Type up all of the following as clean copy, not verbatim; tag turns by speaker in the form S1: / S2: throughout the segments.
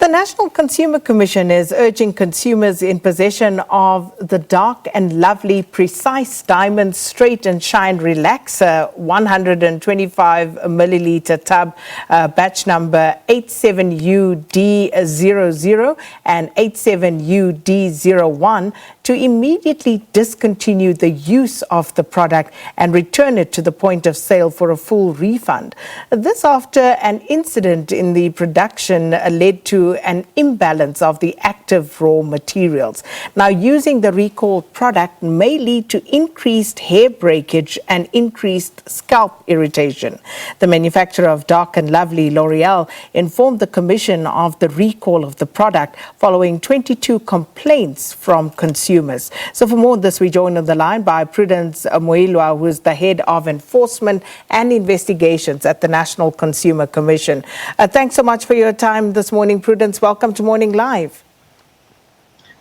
S1: The National Consumer Commission is urging consumers in possession of the Dark and Lovely Precise Diamond Straight and Shine Relaxer 125 milliliter tub, batch number 87UD00 and 87UD01 to immediately discontinue the use of the product and return it to the point of sale for a full refund. This after an incident in the production led to an imbalance of the active raw materials. Now, using the recalled product may lead to increased hair breakage and increased scalp irritation. The manufacturer of Dark and Lovely, Loreal, informed the Commission of the recall of the product following 22 complaints from consumers. So for more on this, we join on the line by Prudence Moilwa, who is the head of enforcement and investigations at the National Consumer Commission. Thanks so much for your time this morning, Prudence. Welcome to Morning Live.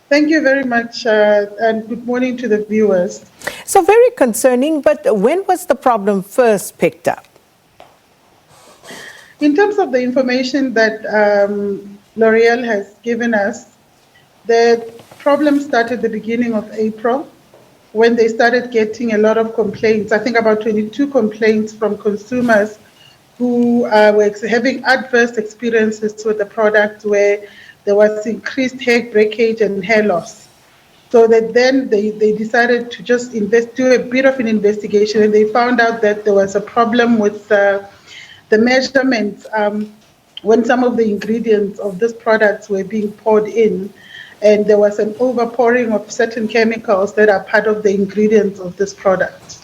S2: Thank you very much, and good morning to the viewers.
S1: So very concerning, but when was the problem first picked up?
S2: In terms of the information that Loreal has given us, the problem started the beginning of April when they started getting a lot of complaints. I think about 22 complaints from consumers who were having adverse experiences with the product where there was increased hair breakage and hair loss. So that then they decided to just do a bit of an investigation, and they found out that there was a problem with the measurements when some of the ingredients of this products were being poured in, and there was an overpouring of certain chemicals that are part of the ingredients of this product.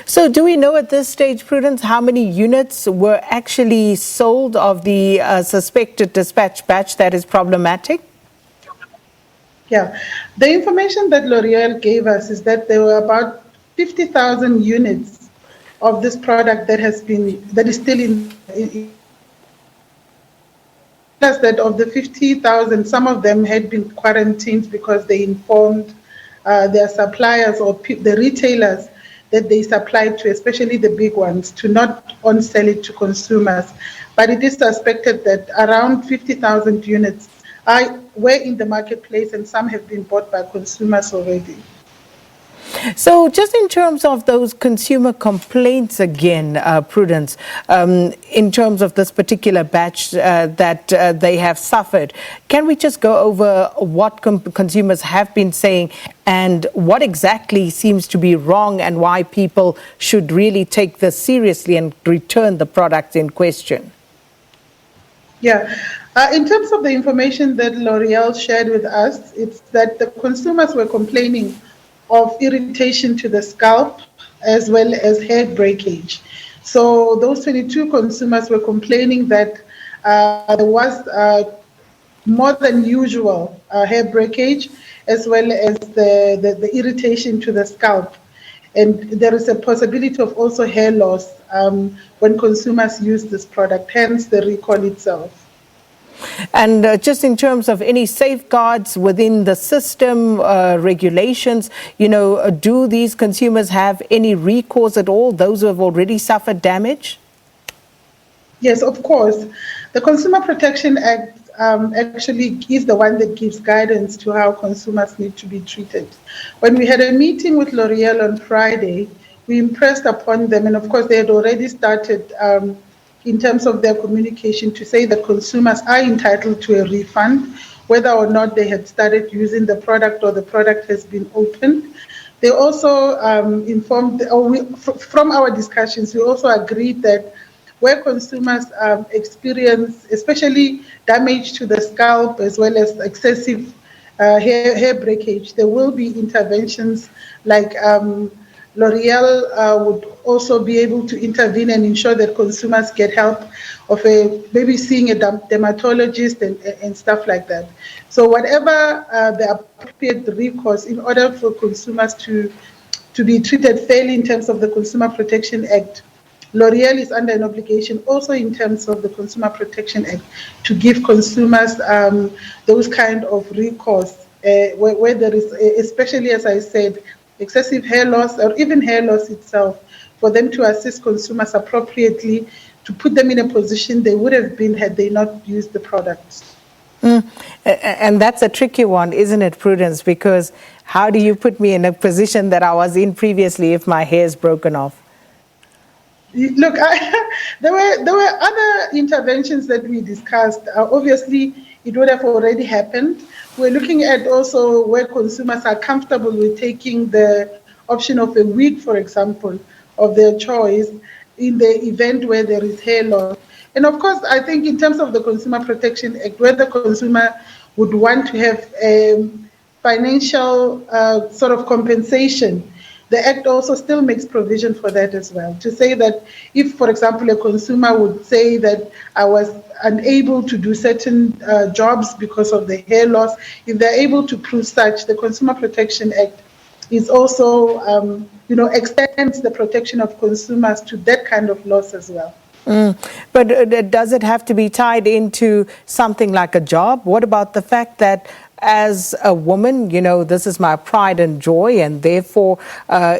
S1: So do we know at this stage, Prudence, how many units were actually sold of the suspected dispatch batch that is problematic?
S2: Yeah, the information that Loreal gave us is that there were about 50,000 units of this product that is still in plus that of the 50,000, some of them had been quarantined because they informed their suppliers or the retailers that they supplied to, especially the big ones, to not on-sell it to consumers. But it is suspected that around 50,000 units were in the marketplace, and some have been bought by consumers already.
S1: So just in terms of those consumer complaints again, Prudence, in terms of this particular batch that they have suffered, can we just go over what consumers have been saying and what exactly seems to be wrong and why people should really take this seriously and return the product in question?
S2: Yeah. In terms of the information that Loreal shared with us, it's that the consumers were complaining of irritation to the scalp as well as hair breakage. So those 22 consumers were complaining that there was more than usual hair breakage as well as the irritation to the scalp. And there is a possibility of also hair loss when consumers use this product, hence the recall itself.
S1: And just in terms of any safeguards within the system, regulations, do these consumers have any recourse at all, those who have already suffered damage?
S2: Yes, of course. The Consumer Protection Act actually is the one that gives guidance to how consumers need to be treated. When we had a meeting with Loreal on Friday, we impressed upon them, and of course they had already started in terms of their communication to say that consumers are entitled to a refund, whether or not they had started using the product or the product has been opened. They also informed, from our discussions, we also agreed that where consumers experience, especially damage to the scalp as well as excessive hair breakage, there will be interventions like Loreal would also be able to intervene and ensure that consumers get help of maybe seeing a dermatologist and stuff like that. So whatever the appropriate recourse in order for consumers to be treated fairly in terms of the Consumer Protection Act, Loreal is under an obligation also in terms of the Consumer Protection Act to give consumers those kind of recourse where there is, especially as I said, excessive hair loss or even hair loss itself, for them to assist consumers appropriately to put them in a position they would have been had they not used the products.
S1: And that's a tricky one, isn't it, Prudence? Because how do you put me in a position that I was in previously if my hair is broken off?
S2: Look, there were other interventions that we discussed. Obviously, it would have already happened. We're looking at also where consumers are comfortable with taking the option of a wig, for example, of their choice in the event where there is hair loss. And of course, I think in terms of the Consumer Protection Act, where the consumer would want to have a financial sort of compensation, the Act also still makes provision for that as well. To say that if, for example, a consumer would say that I was unable to do certain jobs because of the hair loss, if they're able to prove such, the Consumer Protection Act is also, extends the protection of consumers to that kind of loss as well.
S1: But does it have to be tied into something like a job? What about the fact that as a woman, this is my pride and joy, and therefore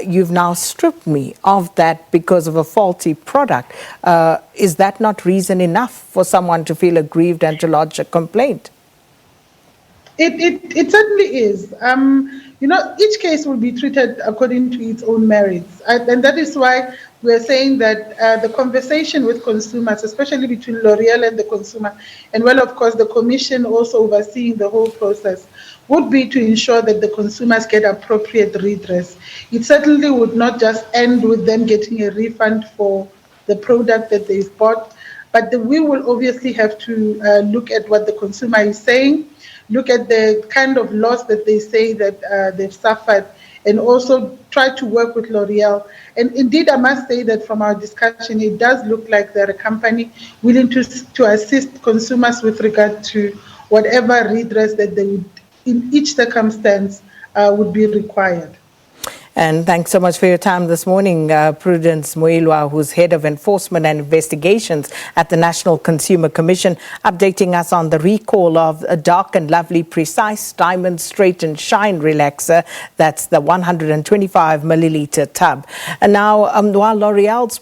S1: you've now stripped me of that because of a faulty product? Is that not reason enough for someone to feel aggrieved and to lodge a complaint?
S2: It certainly is. Each case will be treated according to its own merits. And that is why we're saying that the conversation with consumers, especially between Loreal and the consumer, and well, of course, the commission also overseeing the whole process, would be to ensure that the consumers get appropriate redress. It certainly would not just end with them getting a refund for the product that they've bought, but we will obviously have to look at what the consumer is saying, look at the kind of loss that they say that they've suffered, and also try to work with Loreal. And indeed, I must say that from our discussion, it does look like they're a company willing to assist consumers with regard to whatever redress that they would, in each circumstance, would be required.
S1: And thanks so much for your time this morning, Prudence Moilwa, who's Head of Enforcement and Investigations at the National Consumer Commission, updating us on the recall of a Dark and Lovely Precise Diamond Straight and Shine Relaxer. That's the 125 milliliter tub. And now, while L'Oreal's